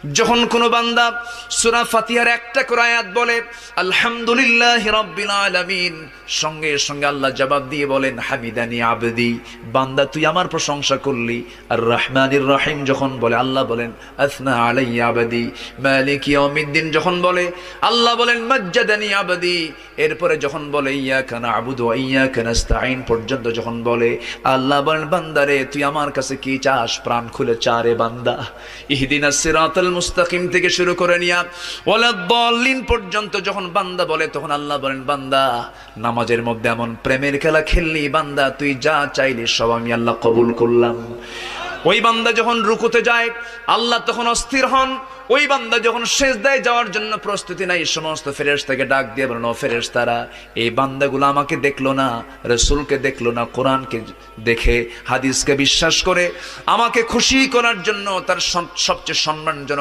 যখন কোনো বান্দা সূরা ফাতিহার একটা করে আয়াত বলে আলহামদুলিল্লাহি রাব্বিল আলামিন, সঙ্গে সঙ্গে আল্লাহ জবাব দিয়ে বলেন হামিদানি আবদি, বান্দা তুই আমার প্রশংসা করলি। আর রহমানির রহিম যখন বলে আল্লাহ বলেন আসনা আলাইয়া আবদি। মালিক ইয়াউমিদ্দিন যখন বলে আল্লাহ বলেন মাজ্জাদানি আবদি। এরপরে যখন বলে ইয়াকা না'বুদু ওয়া ইয়াকা নাস্তাঈন পর্যন্ত যখন বলে আল্লাহ বলেন বান্দারে তুই আমার কাছে কি চাস, প্রাণ খুলে চারে বান্দা। ইহদিনাস সিরাতাল মুস্তাকিম থেকে শুরু করে নিয়া ওয়ালাদ-দাল্লিন পর্যন্ত যখন বান্দা বলে তখন আল্লাহ বলেন বান্দা নামাজের মধ্যে এমন প্রেমের খেলা খেললি বান্দা, তুই যা চাইলি সব আমি আল্লাহ কবুল করলাম। ওই বান্দা যখন রুকুতে যায় আল্লাহ তখন অস্থির হন। ওই বান্দা যখন সিজদায় যাওয়ার জন্য প্রস্তুতি নাই, সমস্ত ফেরেশতাকে ডাক দিয়ে বলেন ও ফেরেশতারা, এই বান্দাগুলো আমাকে দেখলো না, রাসূলকে দেখলো না, কোরআনকে দেখে হাদিসকে বিশ্বাস করে আমাকে খুশি করার জন্য তার সবচেয়ে সম্মানজনক